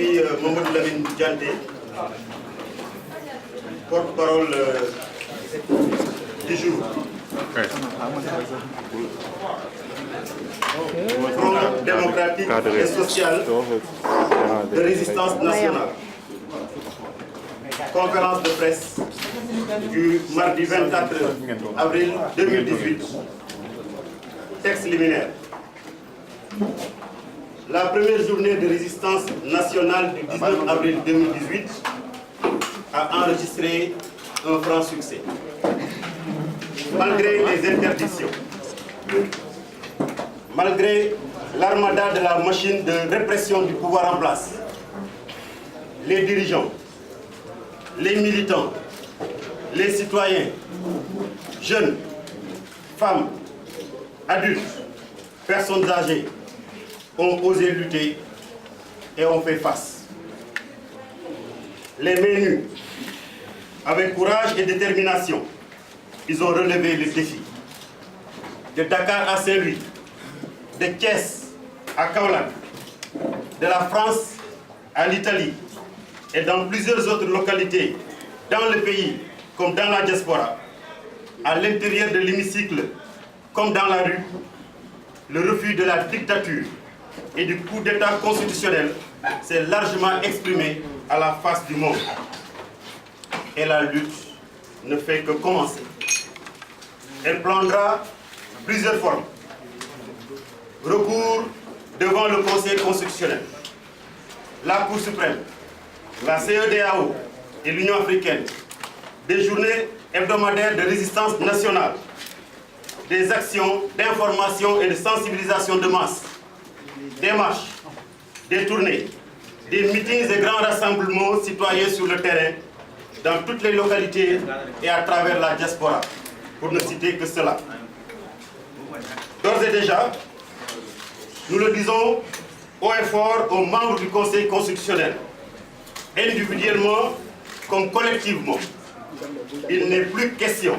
suis Mamadou Lamine Dianté, porte-parole du jour. Front démocratique et social de résistance nationale. Conférence de presse du mardi 24 avril 2018. Texte liminaire. La première journée de résistance nationale du 19 avril 2018 a enregistré un franc succès. Malgré les interdictions, malgré l'armada de la machine de répression du pouvoir en place, les dirigeants, les militants, les citoyens, jeunes, femmes, adultes, personnes âgées, ont osé lutter et ont fait face. Les mains nues, avec courage et détermination, ils ont relevé le défi. De Dakar à Saint-Louis, de Thiès à Kaolack, de la France à l'Italie et dans plusieurs autres localités, dans le pays comme dans la diaspora, à l'intérieur de l'hémicycle comme dans la rue, le refus de la dictature et du coup d'État constitutionnel s'est largement exprimé à la face du monde. Et la lutte ne fait que commencer. Elle prendra plusieurs formes. Recours devant le Conseil constitutionnel, la Cour suprême, la CEDEAO et l'Union africaine, des journées hebdomadaires de résistance nationale, des actions d'information et de sensibilisation de masse, des marches, des tournées, des meetings et grands rassemblements citoyens sur le terrain, dans toutes les localités et à travers la diaspora, pour ne citer que cela. D'ores et déjà, nous le disons haut et fort aux membres du Conseil constitutionnel, individuellement comme collectivement, il n'est plus question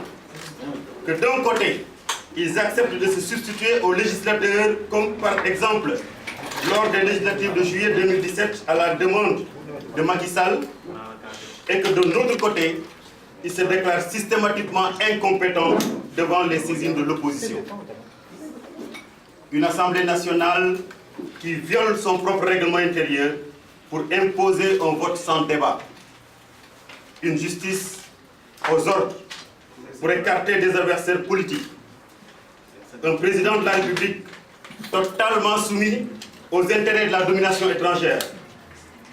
que d'un côté, ils acceptent de se substituer aux législateurs, comme par exemple lors des législatives de juillet 2017 à la demande de Macky Sall, et que de l'autre côté, ils se déclarent systématiquement incompétents devant les saisines de l'opposition. Une Assemblée nationale qui viole son propre règlement intérieur pour imposer un vote sans débat. Une justice aux ordres pour écarter des adversaires politiques. Un président de la République totalement soumis aux intérêts de la domination étrangère.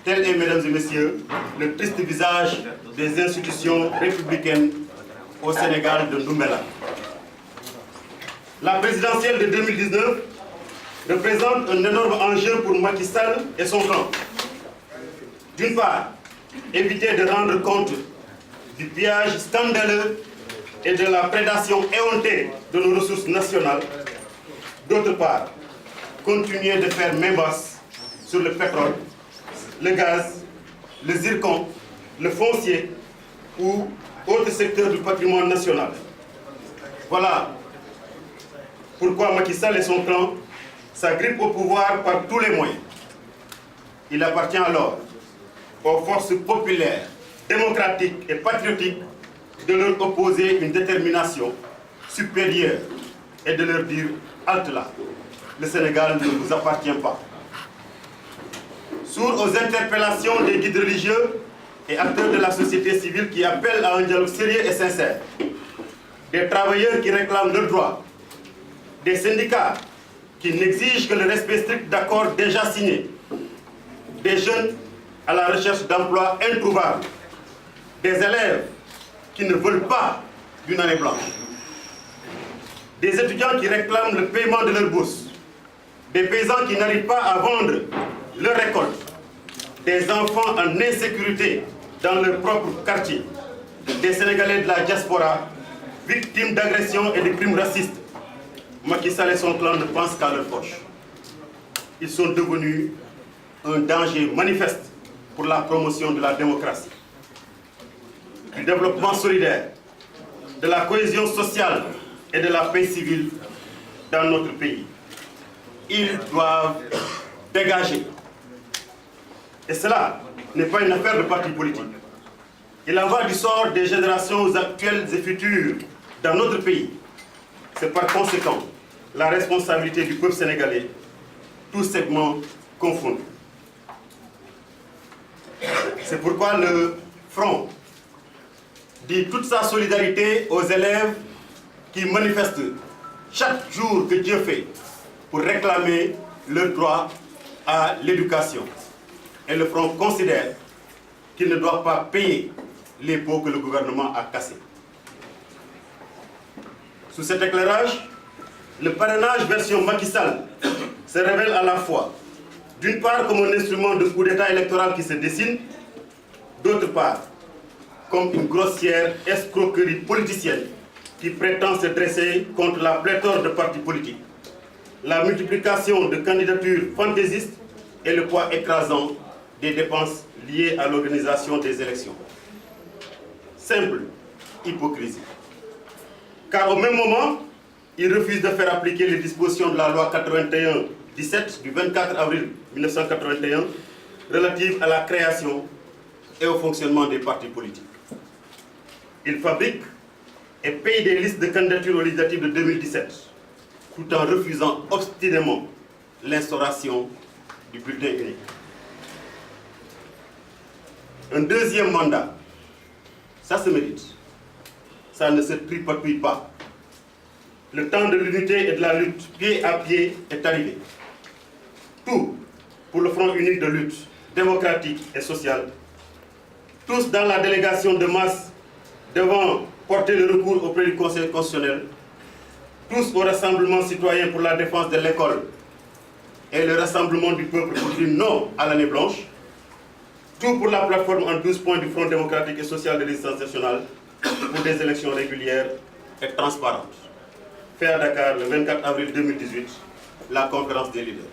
Tel est, mesdames et messieurs, le triste visage des institutions républicaines au Sénégal de Doumbouya. La présidentielle de 2019 représente un énorme enjeu pour Macky Sall et son camp. D'une part, éviter de rendre compte du pillage scandaleux et de la prédation éhontée de nos ressources nationales. D'autre part, continuer de faire main basse sur le pétrole, le gaz, le zircon, le foncier ou autres secteurs du patrimoine national. Voilà pourquoi Macky Sall et son clan s'agrippent au pouvoir par tous les moyens. Il appartient alors aux forces populaires, démocratiques et patriotiques de leur opposer une détermination supérieure et de leur dire « halte là, le Sénégal ne vous appartient pas ». Sourd aux interpellations des guides religieux et acteurs de la société civile qui appellent à un dialogue sérieux et sincère, des travailleurs qui réclament leurs droits, des syndicats qui n'exigent que le respect strict d'accords déjà signés, des jeunes à la recherche d'emplois introuvables, des élèves qui ne veulent pas d'une année blanche, des étudiants qui réclament le paiement de leurs bourses, des paysans qui n'arrivent pas à vendre leur récolte, des enfants en insécurité dans leur propre quartier, des Sénégalais de la diaspora victimes d'agressions et de crimes racistes. Macky Sall et son clan ne pensent qu'à leur poche. Ils sont devenus un danger manifeste pour la promotion de la démocratie, du développement solidaire, de la cohésion sociale et de la paix civile dans notre pays. Ils doivent dégager. Et cela n'est pas une affaire de parti politique. Il en va du sort des générations actuelles et futures dans notre pays. C'est par conséquent la responsabilité du peuple sénégalais, tous segments confondus. C'est pourquoi le Front dit toute sa solidarité aux élèves qui manifestent chaque jour que Dieu fait pour réclamer leur droit à l'éducation. Et le Front considère qu'il ne doit pas payer les pots que le gouvernement a cassés. Sous cet éclairage, le parrainage version Macky Sall se révèle à la fois, d'une part comme un instrument de coup d'État électoral qui se dessine, d'autre part comme une grossière escroquerie politicienne qui prétend se dresser contre la pléthore de partis politiques, la multiplication de candidatures fantaisistes et le poids écrasant des dépenses liées à l'organisation des élections. Simple hypocrisie. Car au même moment, il refuse de faire appliquer les dispositions de la loi 81-17 du 24 avril 1981 relative à la création et au fonctionnement des partis politiques. Il fabrique et paye des listes de candidatures aux législatives de 2017, tout en refusant obstinément l'instauration du bulletin unique. Un deuxième mandat, ça se mérite. Ça ne se tripatouille pas. Le temps de l'unité et de la lutte pied à pied est arrivé. Tout pour le front unique de lutte démocratique et sociale. Tous dans la délégation de masse devant porter le recours auprès du Conseil constitutionnel. Tous au rassemblement citoyen pour la défense de l'école et le rassemblement du peuple pour dire non à l'année blanche. Tout pour la plateforme en 12 points du Front démocratique et social de résistance nationale pour des élections régulières et transparentes. Fait à Dakar le 24 avril 2018, la conférence des leaders.